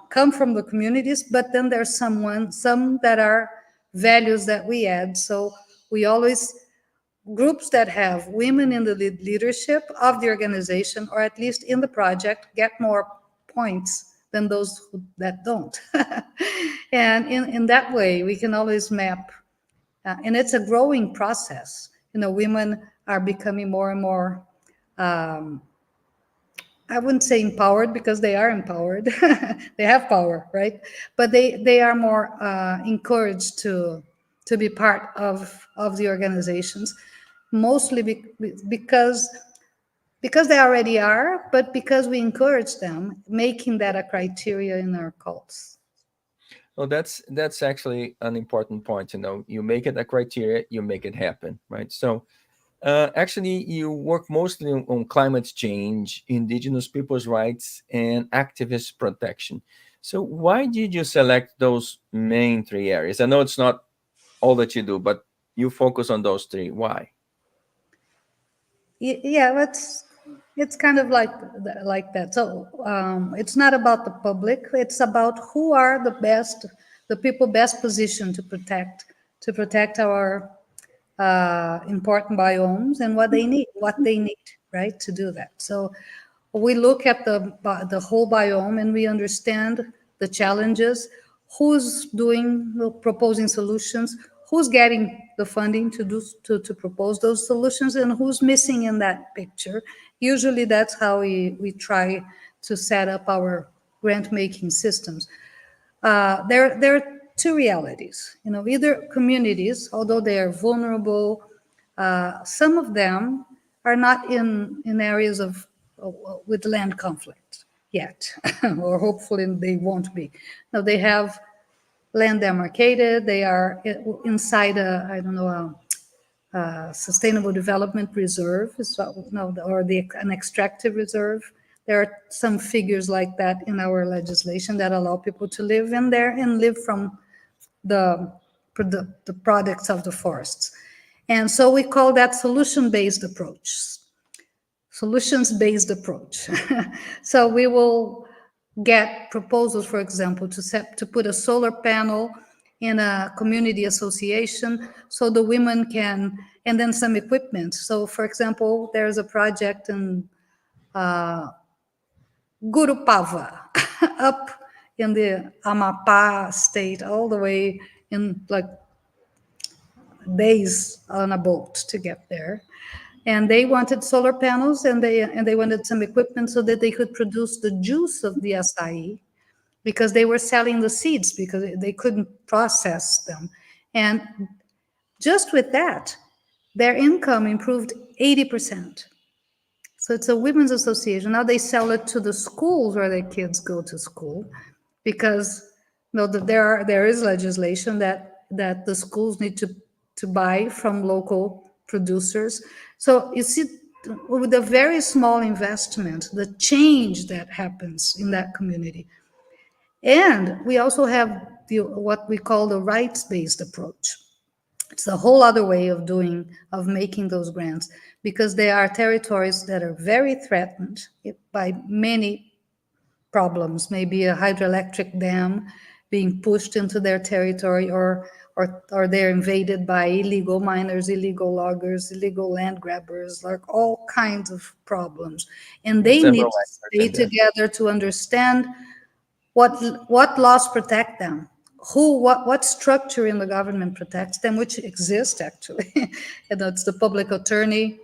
S2: come from the communities, but then there's some that are values that we add. So we always, groups that have women in the leadership of the organization, or at least in the project, get more points than those that don't. And in that way, we can always map, and it's a growing process. Women are becoming more and more, I wouldn't say empowered, because they are empowered. They have power, right? But they are more encouraged to be part of the organizations, mostly because they already are, but because we encourage them, making that a criteria in our calls.
S1: Well, that's actually an important point. You make it a criteria, you make it happen, right? So actually, you work mostly on climate change, indigenous people's rights, and activist protection. So why did you select those main three areas? I know it's not all that you do, but you focus on those three. Why?
S2: Yeah, it's kind of like that. So it's not about the public; it's about who are the people best positioned to protect our important biomes, and what they need, right, to do that. So we look at the whole biome, and we understand the challenges, who's proposing solutions, who's getting the funding to propose those solutions, and who's missing in that picture. Usually that's how we try to set up our grant making systems. There are two realities. Either communities, although they are vulnerable, some of them are not in areas with land conflict yet, or hopefully they won't be. No, they have land demarcated. They are inside I don't know, sustainable development reserve, or an extractive reserve. There are some figures like that in our legislation that allow people to live in there and live from the products of the forests. And so we call that solutions-based approach. So we will get proposals, for example, to put a solar panel in a community association, so the women can, and then some equipment. So, for example, there's a project in Gurupava, up in the Amapá state, all the way in like days on a boat to get there. And they wanted solar panels, and they wanted some equipment so that they could produce the juice of the acai, because they were selling the seeds because they couldn't process them. And just with that, their income improved 80%. So it's a women's association. Now they sell it to the schools where their kids go to school, because there is legislation that the schools need to buy from local producers. So you see, with a very small investment, the change that happens in that community. And we also have what we call the rights-based approach. It's a whole other way of making those grants, because there are territories that are very threatened by many problems, maybe a hydroelectric dam being pushed into their territory, or they're invaded by illegal miners, illegal loggers, illegal land grabbers, like all kinds of problems. And they need to stay together to understand what laws protect them, what structure in the government protects them, which exists actually. And it's the public attorney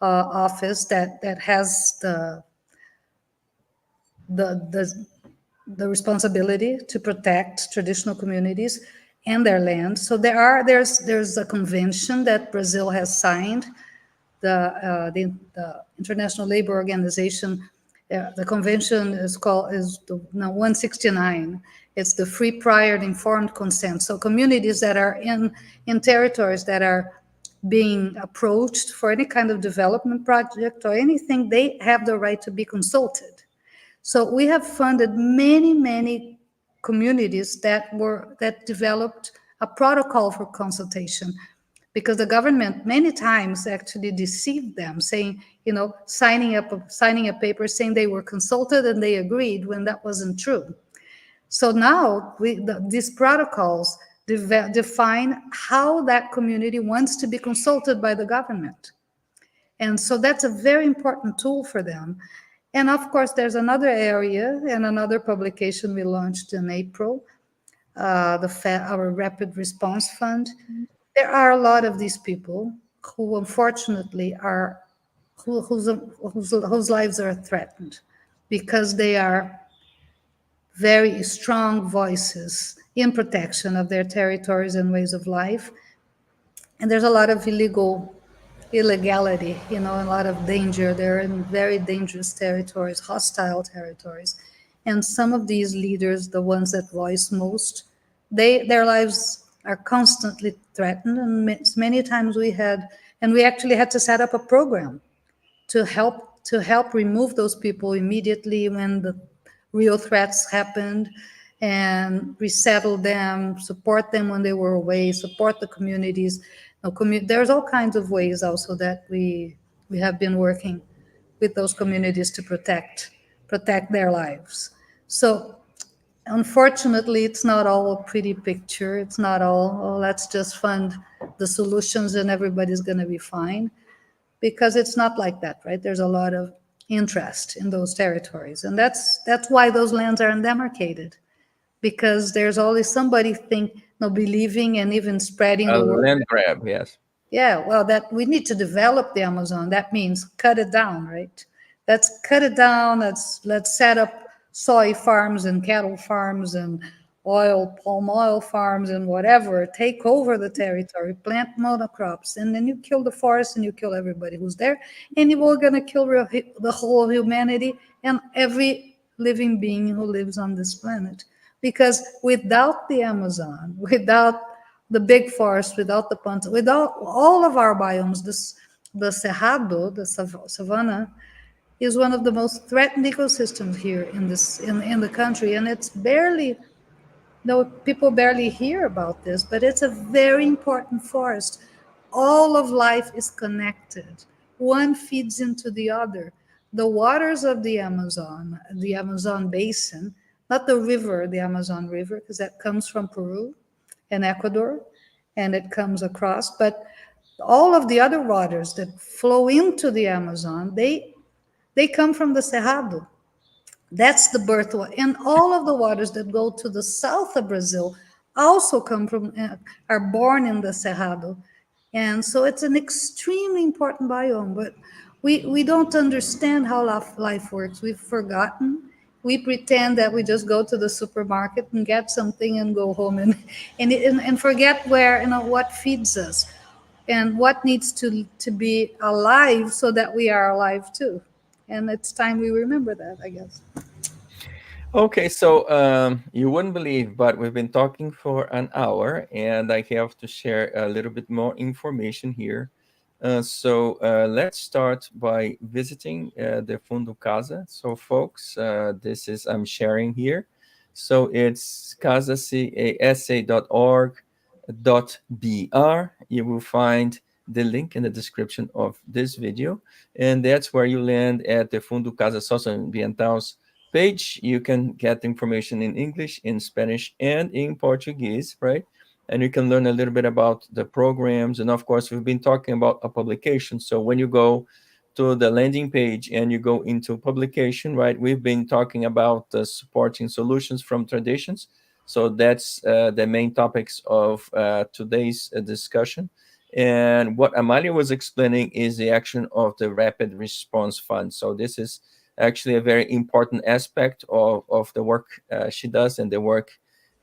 S2: office that has the responsibility to protect traditional communities. and their land. So there's a convention that Brazil has signed, the International Labor Organization. The convention is the 169. It's the free, prior, and informed consent. So communities that are in territories that are being approached for any kind of development project or anything, they have the right to be consulted. So we have funded many communities that developed a protocol for consultation, because the government many times actually deceived them, saying, signing a paper saying they were consulted and they agreed, when that wasn't true. So now these protocols define how that community wants to be consulted by the government. And so that's a very important tool for them. And of course, there's another area and another publication we launched in April, our Rapid Response Fund. There are a lot of these people who unfortunately are, whose lives are threatened, because they are very strong voices in protection of their territories and ways of life. And there's a lot of illegality, a lot of danger. They're in very dangerous territories, hostile territories. And some of these leaders, the ones that voice most, their lives are constantly threatened. And many times we actually had to set up a program to help remove those people immediately when the real threats happened, and resettle them, support them when they were away, support the communities. There's all kinds of ways also that we have been working with those communities to protect their lives. So unfortunately, it's not all a pretty picture. It's not all, oh, let's just fund the solutions and everybody's going to be fine, because it's not like that, right? There's a lot of interest in those territories, and that's why those lands are undemarcated, because there's always somebody believing and even spreading
S1: A
S2: the word.
S1: land grab, yes.
S2: Yeah, well, that we need to develop the Amazon. That means cut it down, right? Let's cut it down. Let's set up soy farms and cattle farms and palm oil farms and whatever. Take over the territory, plant monocrops, and then you kill the forest and you kill everybody who's there, and you are gonna kill the whole of humanity and every living being who lives on this planet. Because without the Amazon, without the big forest, without the pampas, without all of our biomes, the cerrado, the savanna, is one of the most threatened ecosystems here in the country, and it's barely, no, people barely hear about this, but it's a very important forest. All of life is connected. One feeds into the other. The waters of the Amazon basin, not the river, the Amazon River, because that comes from Peru and Ecuador, and it comes across. But all of the other waters that flow into the Amazon, they come from the Cerrado. That's the birth water. And all of the waters that go to the south of Brazil also are born in the Cerrado. And so it's an extremely important biome, but we don't understand how life works. We've forgotten. We pretend that we just go to the supermarket and get something and go home, and forget what feeds us and what needs to be alive so that we are alive too. And it's time we remember that, I guess.
S1: Okay, so you wouldn't believe, but we've been talking for an hour, and I have to share a little bit more information here. So let's start by visiting the Fundo Casa. So, folks, this is I'm sharing here. So it's casasa.org.br. You will find the link in the description of this video, and that's where you land at the Fundo Casa Socioambiental's page. You can get information in English, in Spanish, and in Portuguese, right? And you can learn a little bit about the programs. And of course, we've been talking about a publication. So when you go to the landing page and you go into publication, right, we've been talking about supporting solutions from traditions. So that's the main topics of today's discussion. And what Amalia was explaining is the action of the Rapid Response Fund. So this is actually a very important aspect of the work she does and the work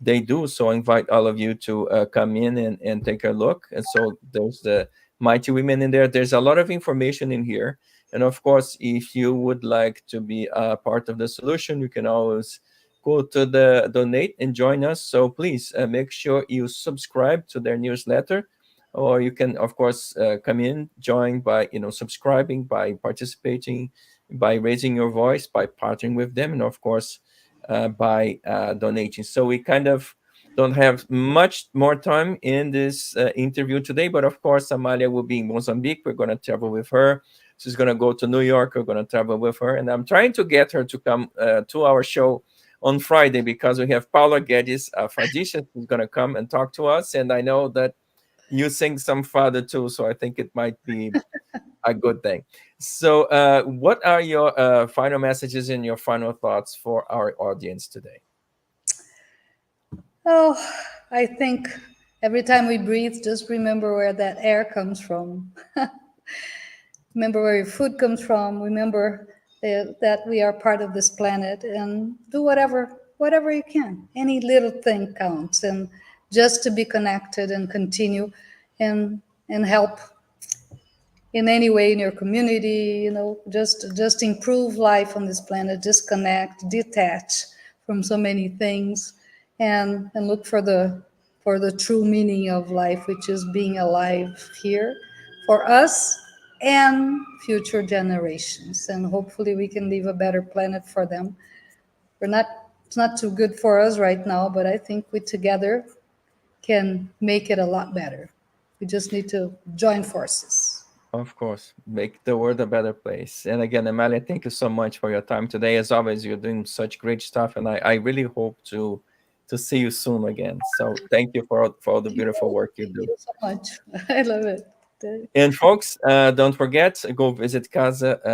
S1: they do. So I invite all of you to come in and take a look. And so there's the Mighty Women in there. There's a lot of information in here. And of course, if you would like to be a part of the solution, you can always go to the donate and join us. So please make sure you subscribe to their newsletter, or you can, of course, come in, join by subscribing, by participating, by raising your voice, by partnering with them, and of course by donating. So we kind of don't have much more time in this interview today, but of course, Amalia will be in Mozambique. We're going to travel with her. She's going to go to New York. We're going to travel with her. And I'm trying to get her to come to our show on Friday because we have Paula Guedes, Fadisha, who's going to come and talk to us. And I know that you sing some fado too, so I think it might be a good thing. So, what are your final messages and your final thoughts for our audience today?
S2: Oh, I think every time we breathe, just remember where that air comes from. Remember where your food comes from. Remember that we are part of this planet, and do whatever you can. Any little thing counts, and just to be connected and continue, and help in any way in your community. Just improve life on this planet. Disconnect, detach from so many things, and look for the true meaning of life, which is being alive here for us and future generations. And hopefully we can leave a better planet for them. It's not too good for us right now, but I think we together can make it a lot better. We just need to join forces.
S1: Of course, make the world a better place. And again, Amalia, thank you so much for your time today. As always, you're doing such great stuff, and I really hope to see you soon again. So thank you for all the beautiful work you
S2: Thank
S1: do.
S2: you so much. I love it.
S1: And folks, don't forget, go visit casa.org.br,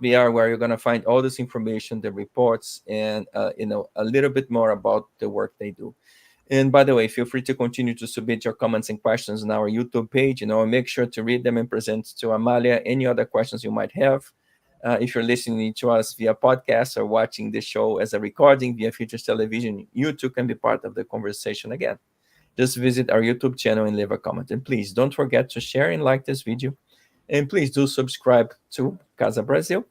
S1: where you're going to find all this information, the reports, and a little bit more about the work they do. And by the way, feel free to continue to submit your comments and questions on our YouTube page. Make sure to read them and present to Amalia any other questions you might have. If you're listening to us via podcast or watching the show as a recording via Futures Television, you too can be part of the conversation again. Just visit our YouTube channel and leave a comment. And please don't forget to share and like this video. And please do subscribe to Casa Brazil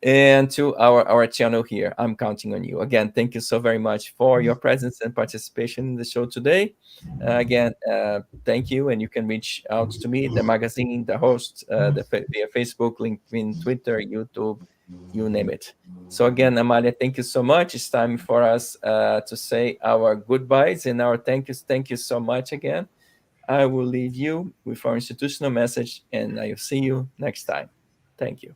S1: and to our channel here. I'm counting on you. Again, thank you so very much for your presence and participation in the show today. Again, thank you. And you can reach out to me, the magazine, the host, via Facebook, LinkedIn, Twitter, YouTube, you name it. So again, Amalia, thank you so much. It's time for us to say our goodbyes and our thank yous. Thank you so much again. I will leave you with our institutional message, and I will see you next time. Thank you.